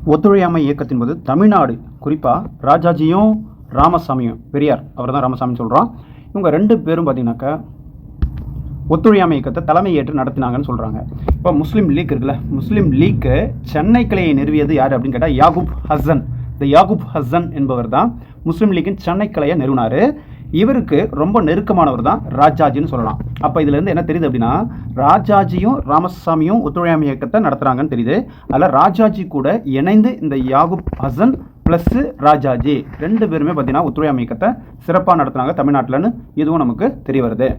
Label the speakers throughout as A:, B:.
A: ஒத்துழையாமை இயக்கத்தின் போது தமிழ்நாடு குறிப்பாக ராஜாஜியும் ராமசாமியும், பெரியார் அவர் தான் ராமசாமின்னு சொல்கிறோம், இவங்க ரெண்டு பேரும் பார்த்தீங்கன்னாக்கா ஒத்துழையாமை இயக்கத்தை தலைமை ஏற்று நடத்தினாங்கன்னு சொல்கிறாங்க. இப்போ முஸ்லீம் லீக் இருக்குல்ல, முஸ்லீம் லீக்கு சென்னை கிளையை நிறுவியது யார் அப்படின்னு கேட்டால் யாகூப் ஹசன். இந்த யாகூப் ஹசன் என்பவர் தான் முஸ்லீம் லீக்கின் சென்னை கிளையை நிறுவினார். இவருக்கு ரொம்ப நெருக்கமானவர் தான் ராஜாஜின்னு சொல்லலாம். அப்போ இதுலேருந்து என்ன தெரியுது அப்படின்னா, ராஜாஜியும் ராமசாமியும் ஒத்துழையாமை இயக்கத்தை நடத்துகிறாங்கன்னு தெரியுது. அதில் ராஜாஜி கூட இணைந்து இந்த யாகூப் ஹசன் ப்ளஸ் ராஜாஜி ரெண்டு பேருமே பார்த்தீங்கன்னா ஒத்துழையாமை இயக்கத்தை சிறப்பாக நடத்துனாங்க தமிழ்நாட்டில்னு இதுவும் நமக்கு தெரிய வருது.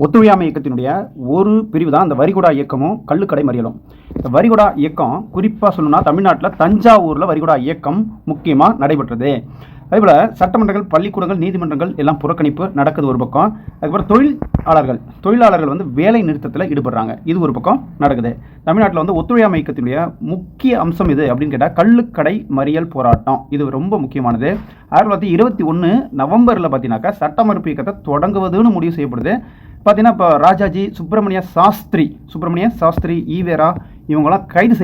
A: ஒத்துழையாமை இயக்கத்தினுடைய ஒரு பிரிவு தான் இந்த வரிகுடா இயக்கமும் கள்ளுக்கடை மறியலும். இந்த வரிகுடா இயக்கம் குறிப்பாக சொல்லணும்னா தமிழ்நாட்டில் தஞ்சாவூரில் வரிகுடா இயக்கம் முக்கியமாக நடைபெற்றது. அதேபோல் சட்டமன்றங்கள், பள்ளிக்கூடங்கள், நீதிமன்றங்கள் எல்லாம் புறக்கணிப்பு நடக்குது ஒரு பக்கம். அதுக்கப்புறம் தொழிலாளர்கள் வந்து வேலை நிறுத்தத்தில் ஈடுபடுறாங்க, இது ஒரு பக்கம் நடக்குது. தமிழ்நாட்டில் வந்து ஒத்துழையாமை இயக்கத்தினுடைய முக்கிய அம்சம் இது அப்படின்னு கேட்டால் கள்ளுக்கடை மறியல் போராட்டம், இது ரொம்ப முக்கியமானது. 1921 நவம்பரில் பார்த்தீங்கன்னாக்கா சட்ட மறுப்பு இயக்கத்தை தொடங்குவதுன்னு முடிவு செய்யப்படுது. பார்த்தீங்கன்னா இப்போ ராஜாஜி, சுப்பிரமணிய சாஸ்திரி, ஈவேரா இவங்களாம் கைது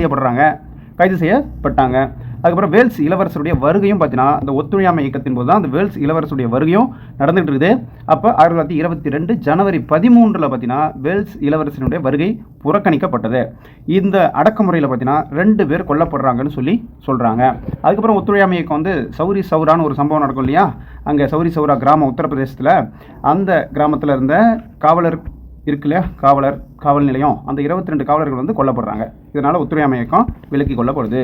A: செய்யப்பட்டாங்க. அதுக்கப்புறம் வேல்ஸ் இளவரசருடைய வருகையும் பார்த்தீங்கன்னா அந்த ஒத்துழையாமை இயக்கத்தின் போது தான் அந்த வேல்ஸ் இளவரசருடைய வருகையும் நடந்துகிட்டு இருக்குது. அப்போ 1922 ஜனவரி 13 பார்த்தீங்கன்னா வேல்ஸ் இளவரசனுடைய வருகை புறக்கணிக்கப்பட்டது. இந்த அடக்குமுறையில் பார்த்தீங்கன்னா 2 பேர் கொல்லப்படுறாங்கன்னு சொல்கிறாங்க. அதுக்கப்புறம் ஒத்துழையாமை இயக்கம் வந்து சௌரி சௌரான்னு ஒரு சம்பவம் நடக்கும் இல்லையா, அங்கே சௌரி சௌரா கிராமம் உத்தரப்பிரதேசத்தில், அந்த கிராமத்தில் இருந்த காவலர் இருக்கு இல்லையா, காவல் நிலையம், அந்த 22 காவலர்கள் வந்து கொல்லப்படுறாங்க. இதனால் ஒத்துழையாமை இயக்கம் விலக்கி கொள்ளப்படுது.